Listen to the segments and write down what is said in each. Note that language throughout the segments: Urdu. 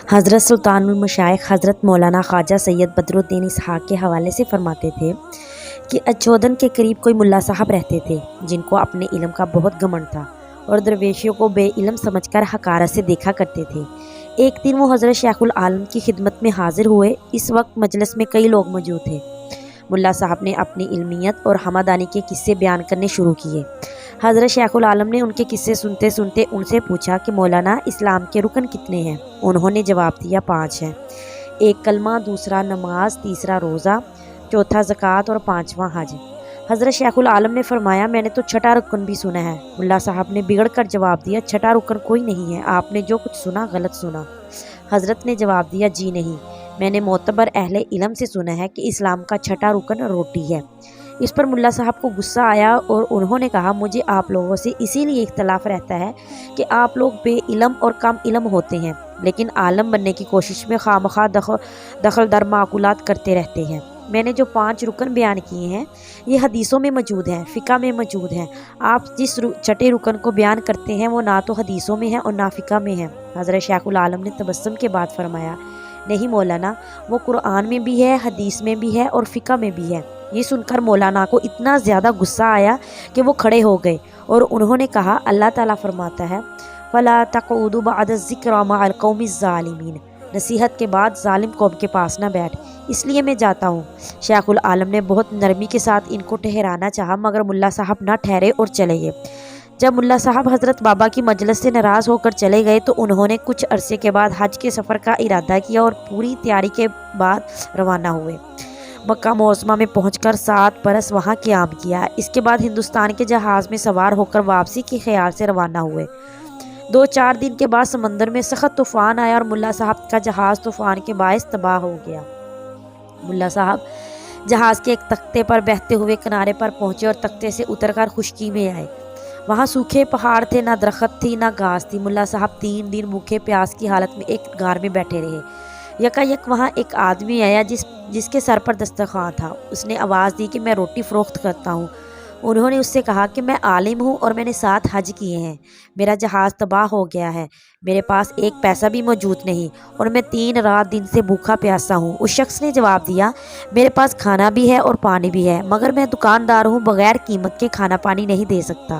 حضرت سلطان المشائخ حضرت مولانا خواجہ سید بدرالدین اسحاق کے حوالے سے فرماتے تھے کہ اچودن کے قریب کوئی ملا صاحب رہتے تھے جن کو اپنے علم کا بہت گھمنڈ تھا اور درویشیوں کو بے علم سمجھ کر حقارت سے دیکھا کرتے تھے۔ ایک دن وہ حضرت شیخ العالم کی خدمت میں حاضر ہوئے۔ اس وقت مجلس میں کئی لوگ موجود تھے۔ ملا صاحب نے اپنی علمیت اور ہمدانی کے قصے بیان کرنے شروع کیے۔ حضرت شیخ العالم نے ان کے قصے سنتے سنتے ان سے پوچھا کہ مولانا اسلام کے رکن کتنے ہیں؟ انہوں نے جواب دیا 5 ہیں۔ ایک کلمہ، دوسرا نماز، تیسرا روزہ، چوتھا زکوٰۃ اور 5واں حج۔ حضرت شیخ العالم نے فرمایا میں نے تو چھٹا رکن بھی سنا ہے۔ ملا صاحب نے بگڑ کر جواب دیا چھٹا رکن کوئی نہیں ہے، آپ نے جو کچھ سنا غلط سنا۔ حضرت نے جواب دیا جی نہیں، میں نے معتبر اہل علم سے سنا ہے کہ اسلام کا چھٹا رکن روٹی ہے۔ اس پر ملا صاحب کو غصہ آیا اور انہوں نے کہا مجھے آپ لوگوں سے اسی لیے اختلاف رہتا ہے کہ آپ لوگ بے علم اور کم علم ہوتے ہیں، لیکن عالم بننے کی کوشش میں خواہ دخل در معقولات کرتے رہتے ہیں۔ میں نے جو 5 رکن بیان کیے ہیں یہ حدیثوں میں موجود ہیں، فقہ میں موجود ہیں۔ آپ جس چھٹے رکن کو بیان کرتے ہیں وہ نہ تو حدیثوں میں ہے اور نہ فقہ میں ہے۔ حضرت شیخ العالم نے تبسم کے بعد فرمایا نہیں مولانا، وہ قرآن میں بھی ہے، حدیث میں بھی ہے اور فقہ میں بھی ہے۔ یہ سن کر مولانا کو اتنا زیادہ غصہ آیا کہ وہ کھڑے ہو گئے اور انہوں نے کہا اللہ تعالیٰ فرماتا ہے فَلَا تَقْعُدُوا بَعْدَ الذِّكْرَىٰ مَعَ الْقَوْمِ الظَّالِمِينَ، نصیحت کے بعد ظالم قوم کے پاس نہ بیٹھ، اس لیے میں جاتا ہوں۔ شیخ العالم نے بہت نرمی کے ساتھ ان کو ٹھہرانا چاہا مگر ملا صاحب نہ ٹھہرے اور چلے گئے۔ جب ملا صاحب حضرت بابا کی مجلس سے ناراض ہو کر چلے گئے تو انہوں نے کچھ عرصے کے بعد حج کے سفر کا ارادہ کیا اور پوری تیاری کے بعد روانہ ہوئے۔ مکہ معظمہ میں پہنچ کر 7 برس وہاں قیام کیا۔ اس کے بعد ہندوستان کے جہاز میں سوار ہو کر واپسی کے خیال سے روانہ ہوئے۔ 2-4 دن کے بعد سمندر میں سخت طوفان آیا اور ملا صاحب کا جہاز طوفان کے باعث تباہ ہو گیا۔ ملا صاحب جہاز کے ایک تختے پر بہتے ہوئے کنارے پر پہنچے اور تختے سے اتر کر خشکی میں آئے۔ وہاں سوکھے پہاڑ تھے، نہ درخت تھی نہ گھاس تھی۔ ملا صاحب 3 دن بھوکے پیاس کی حالت میں ایک غار میں بیٹھے رہے۔ یکایک وہاں ایک آدمی آیا جس کے سر پر دسترخوان تھا۔ اس نے آواز دی کہ میں روٹی فروخت کرتا ہوں۔ انہوں نے اس سے کہا کہ میں عالم ہوں اور میں نے 7 حج کیے ہیں، میرا جہاز تباہ ہو گیا ہے، میرے پاس ایک پیسہ بھی موجود نہیں اور میں 3 رات دن سے بھوکا پیاسا ہوں۔ اس شخص نے جواب دیا میرے پاس کھانا بھی ہے اور پانی بھی ہے، مگر میں دکاندار ہوں، بغیر قیمت کے کھانا پانی نہیں دے سکتا۔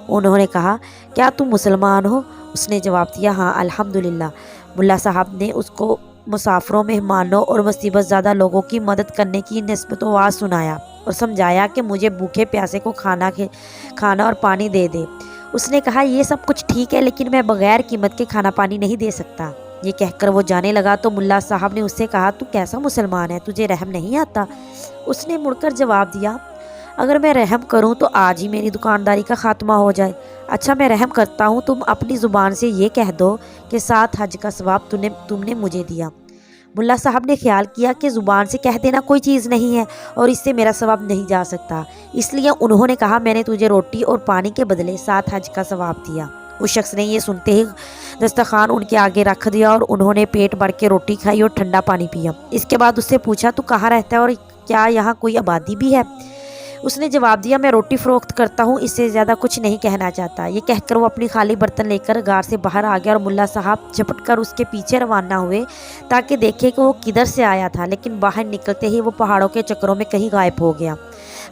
انہوں نے کہا کیا تم مسلمان ہو؟ اس نے جواب دیا ہاں الحمدللہ۔ ملا صاحب نے اس کو مسافروں، مہمانوں اور مصیبت زدہ لوگوں کی مدد کرنے کی نسبت و واز سنایا اور سمجھایا کہ مجھے بھوکے پیاسے کو کھانا اور پانی دے دے۔ اس نے کہا یہ سب کچھ ٹھیک ہے لیکن میں بغیر قیمت کے کھانا پانی نہیں دے سکتا۔ یہ کہہ کر وہ جانے لگا تو ملا صاحب نے اس سے کہا تو کیسا مسلمان ہے، تجھے رحم نہیں آتا؟ اس نے مڑ کر جواب دیا اگر میں رحم کروں تو آج ہی میری دکانداری کا خاتمہ ہو جائے۔ اچھا میں رحم کرتا ہوں، تم اپنی زبان سے یہ کہہ دو کہ 7 حج کا ثواب تم نے مجھے دیا۔ ملا صاحب نے خیال کیا کہ زبان سے کہہ دینا کوئی چیز نہیں ہے اور اس سے میرا ثواب نہیں جا سکتا، اس لیے انہوں نے کہا میں نے تجھے روٹی اور پانی کے بدلے 7 حج کا ثواب دیا۔ اس شخص نے یہ سنتے ہی دسترخوان ان کے آگے رکھ دیا اور انہوں نے پیٹ بھر کے روٹی کھائی اور ٹھنڈا پانی پیا۔ اس کے بعد اس سے پوچھا تو کہاں رہتا ہے اور کیا یہاں کوئی آبادی بھی ہے؟ اس نے جواب دیا میں روٹی فروخت کرتا ہوں، اس سے زیادہ کچھ نہیں کہنا چاہتا۔ یہ کہہ کر وہ اپنی خالی برتن لے کر غار سے باہر آ گیا اور ملا صاحب جھپٹ کر اس کے پیچھے روانہ ہوئے تاکہ دیکھے کہ وہ کدھر سے آیا تھا، لیکن باہر نکلتے ہی وہ پہاڑوں کے چکروں میں کہیں غائب ہو گیا۔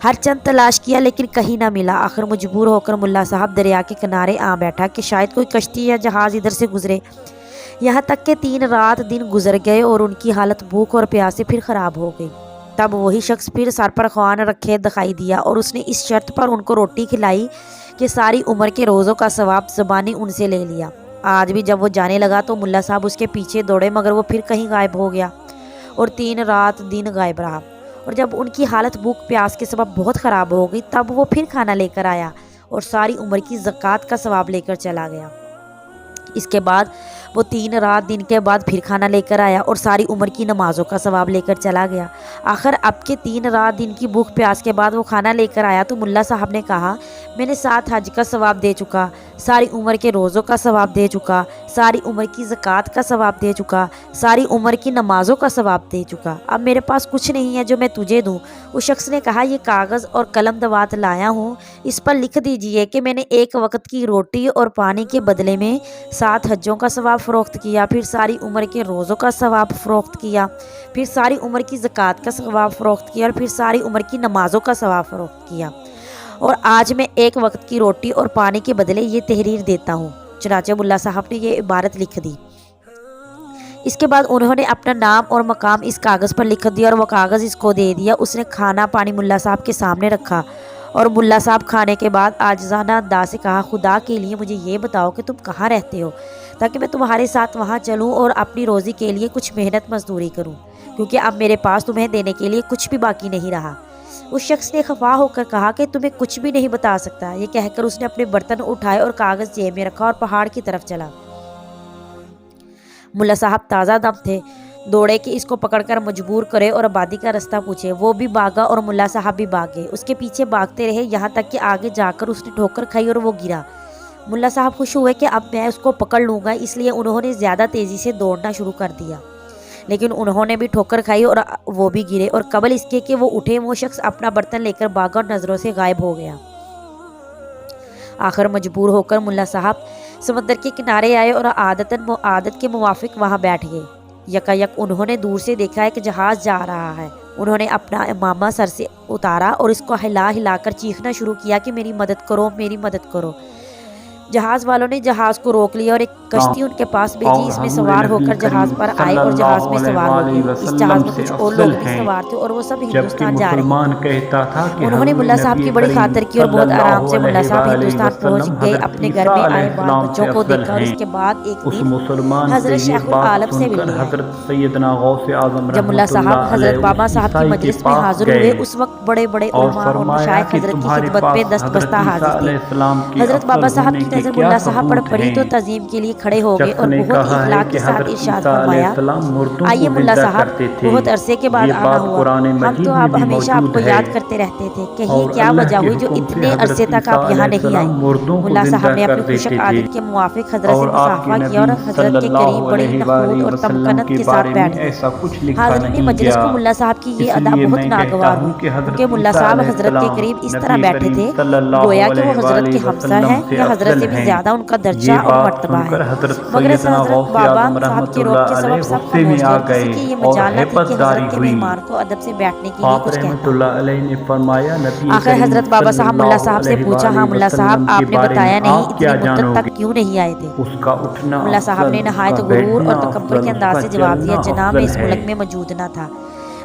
ہر چند تلاش کیا لیکن کہیں نہ ملا۔ آخر مجبور ہو کر ملا صاحب دریا کے کنارے آ بیٹھا کہ شاید کوئی کشتی یا جہاز ادھر سے گزرے۔ یہاں تک کہ 3 رات دن گزر گئے اور ان کی حالت بھوک اور پیاس سے پھر خراب ہو گئی۔ تب وہی شخص پھر سر پر خوان رکھے دکھائی دیا اور اس نے اس شرط پر ان کو روٹی کھلائی کہ ساری عمر کے روزوں کا ثواب زبانی ان سے لے لیا۔ آج بھی جب وہ جانے لگا تو ملا صاحب اس کے پیچھے دوڑے مگر وہ پھر کہیں غائب ہو گیا اور 3 رات دن غائب رہا، اور جب ان کی حالت بھوک پیاس کے سبب بہت خراب ہو گئی تب وہ پھر کھانا لے کر آیا اور ساری عمر کی زکوٰۃ کا ثواب لے کر چلا گیا۔ اس کے بعد وہ 3 رات دن کے بعد پھر کھانا لے کر آیا اور ساری عمر کی نمازوں کا ثواب لے کر چلا گیا۔ آخر اب کے 3 رات دن کی بھوک پیاس کے بعد وہ کھانا لے کر آیا تو ملا صاحب نے کہا میں نے 7 حج کا ثواب دے چکا، ساری عمر کے روزوں کا ثواب دے چکا، ساری عمر کی زکوٰۃ کا ثواب دے چکا، ساری عمر کی نمازوں کا ثواب دے چکا، اب میرے پاس کچھ نہیں ہے جو میں تجھے دوں۔ اس شخص نے کہا یہ کاغذ اور قلم دوات لایا ہوں، اس پر لکھ دیجئے کہ میں نے ایک وقت کی روٹی اور پانی کے بدلے میں 7 حجوں کا ثواب ثواب فروخت کیا، پھر ساری عمر کے روزوں کا ثواب فروخت کیا، پھر ساری عمر کی زکوٰۃ کا ثواب فروخت کیا، اور پھر ساری عمر کی نمازوں کا ثواب فروخت کیا، اور آج میں ایک وقت کی روٹی اور پانی کے بدلے یہ تحریر دیتا ہوں۔ چنانچہ ملا صاحب نے یہ عبارت لکھ دی۔ اس کے بعد انہوں نے اپنا نام اور مقام اس کاغذ پر لکھ دیا اور وہ کاغذ اس کو دے دیا۔ اس نے کھانا پانی ملا صاحب کے سامنے رکھا اور ملا صاحب کھانے کے بعد عاجزانہ انداز سے کہا، خدا کے لیے مجھے یہ بتاؤ کہ تم کہاں رہتے ہو تاکہ میں تمہارے ساتھ وہاں چلوں اور اپنی روزی کے لیے کچھ محنت مزدوری کروں، کیونکہ اب میرے پاس تمہیں دینے کے لیے کچھ بھی باقی نہیں رہا۔ اس شخص نے خفا ہو کر کہا کہ تمہیں کچھ بھی نہیں بتا سکتا۔ یہ کہہ کر اس نے اپنے برتن اٹھائے اور کاغذ جیب میں رکھا اور پہاڑ کی طرف چلا۔ ملا صاحب تازہ دم تھے، دوڑے کہ اس کو پکڑ کر مجبور کرے اور آبادی کا رستہ پوچھے۔ وہ بھی بھاگا اور ملا صاحب بھی بھاگ گئے، اس کے پیچھے بھاگتے رہے، یہاں تک کہ آگے جا کر اس نے ٹھوکر کھائی اور وہ گرا۔ ملا صاحب خوش ہوئے کہ اب میں اس کو پکڑ لوں گا، اس لیے انہوں نے زیادہ تیزی سے دوڑنا شروع کر دیا، لیکن انہوں نے بھی ٹھوکر کھائی اور وہ بھی گرے، اور قبل اس کے کہ وہ اٹھے وہ شخص اپنا برتن لے کر بھاگا اور نظروں سے غائب ہو گیا۔ آخر مجبور ہو کر ملا صاحب سمندر کے کنارے آئے اور عادت کے موافق وہاں بیٹھ گئے۔ یکایک انہوں نے دور سے دیکھا ہے کہ جہاز جا رہا ہے۔ انہوں نے اپنا امامہ سر سے اتارا اور اس کو ہلا ہلا کر چیخنا شروع کیا کہ میری مدد کرو، میری مدد کرو۔ جہاز والوں نے جہاز کو روک لیا اور ایک کشتی ان کے پاس بھیجی، اس میں سوار ہو کر جہاز پر آئے اور جہاز میں سوار ہو گئے۔ اس جہاز میں کچھ اور لوگ بھی سوار تھے اور وہ سب ہندوستان جا رہے تھے۔ انہوں نے ملا صاحب کی بڑی خاطر کی اور بہت آرام سے ملا صاحب ہندوستان پہنچ گئے۔ اپنے گھر میں آئے بال بچوں کو دیکھا اور اس کے بعد ایک دن حضرت شیخ العالم سے ملے۔ جب ملا صاحب حضرت بابا صاحب کی مجلس میں حاضر ہوئے، اس وقت بڑے بڑے علماء اور مشائخ حضرت کی خدمت میں دست بستہ حاضر تھے۔ حضرت بابا صاحب کی نظر ملا صاحب پر پڑی تو تعظیم کے لیے کھڑے ہو گئے اور بہت اخلاق کے ساتھ ارشاد فرمایا، آئیے ملا صاحب، بہت عرصے کے بعد آنا ہوا، ہم تو آپ ہمیشہ آپ کو یاد کرتے رہتے تھے، کہیں کیا وجہ ہوئی جو اتنے عرصے تک آپ یہاں نہیں آئے؟ ملا صاحب نے اپنی خوشک عادت کے موافق حضرت سے مصافحہ کیا اور حضرت کے قریب بڑی نخوت اور تمکنت کے ساتھ بیٹھ گئے۔ حاضرین مجلس کو ملا صاحب کی یہ ادا بہت ناگوار ہوئی، کیونکہ ملا صاحب حضرت کے قریب اس طرح بیٹھے تھے گویا کہ وہ حضرت کے ہمسر ہیں یا حضرت سے بھی زیادہ ان کا درجہ اور مرتبہ ہے، مگر اس حضرت بابا صاحب کے روب کے سبب سب خاموش تھے، کسی کی یہ مجال نہ تھی کہ حضرت کے مہمان کو ادب سے بیٹھنے کے لیے کچھ کہتا۔ آخر حضرت بابا صاحب ملا صاحب سے پوچھا، ہاں ملا صاحب، آپ نے بتایا نہیں، اتنی مدت تک کیوں نہیں آئے تھے؟ ملا صاحب نے نہایت غرور اور تکبر کے انداز سے جواب دیا، جناب میں اس ملک میں موجود نہ تھا،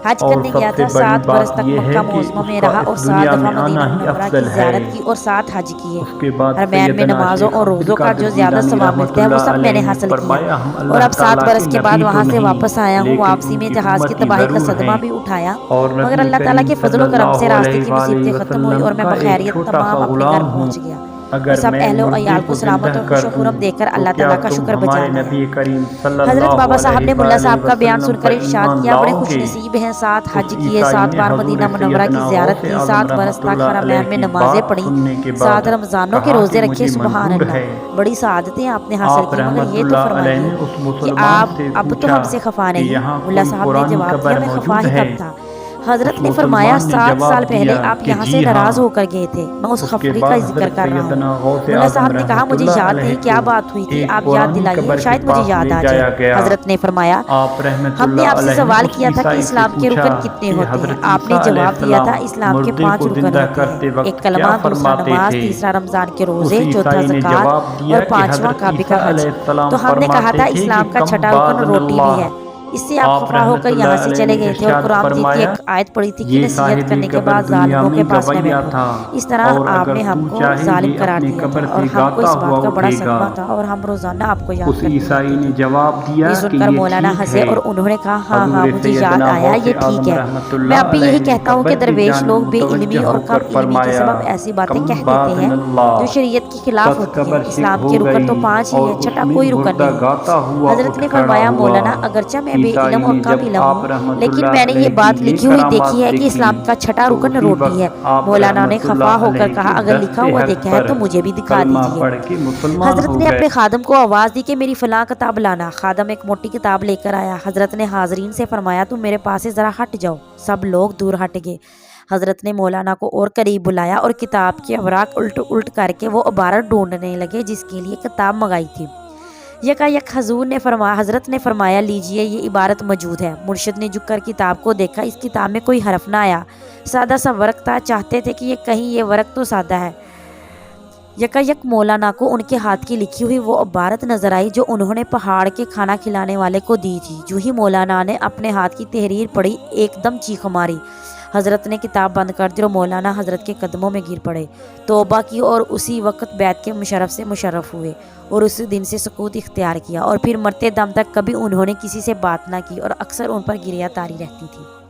حج کرنے گیا تھا، 7 برس تک مکہ معظمہ میں رہا اور 7 دفعہ مدینہ منورہ کی زیارت کی اور 7 حج کیے۔ حرمین میں نمازوں اور روزوں کا جو زیادہ ثواب ملتا ہے وہ سب میں نے حاصل کیا، اور اب 7 برس کے بعد وہاں سے واپس آیا ہوں۔ واپسی میں جہاز کی تباہی کا صدمہ بھی اٹھایا، مگر اللہ تعالیٰ کے فضل و کرم سے راستے کی مصیبتیں ختم ہوئی اور میں بخیریت تمام اپنے گھر پہنچ گیا، اور سب اہل و عیال کو سلامت اور خوش و خرم دے کر اللہ تعالیٰ کا شکر بجا لایا۔ حضرت بابا صاحب نے ملا صاحب کا بیان سن کر ارشاد کیا، بڑے خوش نصیب ہیں، 7 حج کیے، 7 بار مدینہ منورہ کی زیارت کی، 7 برس تک حرمین میں نمازیں پڑھیں، 7 رمضانوں کے روزے رکھے، سبحان اللہ، بڑی سعادتیں آپ نے حاصل کی، مگر یہ تو فرمائیے کہ آپ اب تو ہم سے خفا نہیں؟ ملا صاحب نے جواب دیا، میں خفا ہی کب تھا؟ حضرت نے فرمایا، 7 سال پہلے آپ یہاں سے ناراض ہو کر گئے تھے، میں اس خفگی کا ذکر کر رہا ہوں۔ ملا صاحب نے کہا، مجھے یاد نہیں کیا بات ہوئی تھی، آپ یاد دلائیے، شاید مجھے یاد آ جائے۔ حضرت نے فرمایا، ہم نے آپ سے سوال کیا تھا کہ اسلام کے رکن کتنے ہوتے ہیں؟ آپ نے جواب دیا تھا، اسلام کے 5 رکن ہوتے ہیں، ایک کلمہ، دوسرا نماز، تیسرا رمضان کے روزے، چوتھا زکوٰۃ اور 5واں کعبے کا حج۔ تو ہم نے کہا تھا اسلام کا 6واں رکن روٹی بھی ہے۔ اس سے آپ خفا ہو کر یہاں سے چلے گئے تھے اور قرآن مجید کی ایک آیت پڑھی تھی کہ نصیحت کرنے کے بعد ظالموں کے پاس نہ بیٹھو۔ اس طرح آپ نے ہم کو ظالم قرار دیا تھا اور ہم کو اس بات کا بڑا صدمہ تھا اور ہم روزانہ آپ کو یاد کرتے تھے۔ یہ سن کر مولانا ہنسے اور انہوں نے کہا، ہاں ہاں مجھے یاد آیا، یہ ٹھیک ہے، میں اب بھی یہی کہتا ہوں کہ درویش لوگ بے علمی اور کم علمی کے سبب ایسی باتیں کہہ دیتے ہیں جو شریعت کی خلاف ہوتی ہیں۔ اسلام کے رکن تو 5 ہی ہیں، 6واں کوئی رکن نہیں۔ حضرت نے فرمایا، مولانا اگرچہ میں بے علم اور کم علم ہوں، لیکن میں نے یہ بات لکھی ہوئی دیکھی ہے کہ اسلام کا 6واں رکن روٹی ہے۔ مولانا نے خفا ہو کر کہا، اگر لکھا ہوا دیکھا ہے تو مجھے بھی دکھا دیجیے۔ حضرت نے اپنے خادم کو آواز دی کہ میری فلاں کتاب لانا۔ خادم ایک موٹی کتاب لے کر آیا۔ حضرت نے حاضرین سے فرمایا، تم میرے پاس سے ذرا ہٹ جاؤ۔ سب لوگ دور ہٹ گئے۔ حضرت نے مولانا کو اور قریب بلایا اور کتاب کے اوراق الٹ الٹ کر کے وہ عبارت ڈھونڈنے لگے جس کے لیے کتاب منگائی تھی۔ یکایک حضرت نے فرمایا لیجئے یہ عبارت موجود ہے۔ مرشد نے جھک کر کتاب کو دیکھا، اس کتاب میں کوئی حرف نہ آیا، سادہ سا ورق تھا، چاہتے تھے کہ یہ کہیں یہ ورق تو سادہ ہے۔ یکایک مولانا کو ان کے ہاتھ کی لکھی ہوئی وہ عبارت نظر آئی جو انہوں نے پہاڑ کے کھانا کھلانے والے کو دی تھی۔ جو ہی مولانا نے اپنے ہاتھ کی تحریر پڑھی، ایک دم چیخ ماری۔ حضرت نے کتاب بند کر دی اور مولانا حضرت کے قدموں میں گر پڑے، توبہ کی اور اسی وقت بیعت کے مشرف سے مشرف ہوئے اور اس دن سے سکوت اختیار کیا، اور پھر مرتے دم تک کبھی انہوں نے کسی سے بات نہ کی اور اکثر ان پر گریہ طاری رہتی تھی۔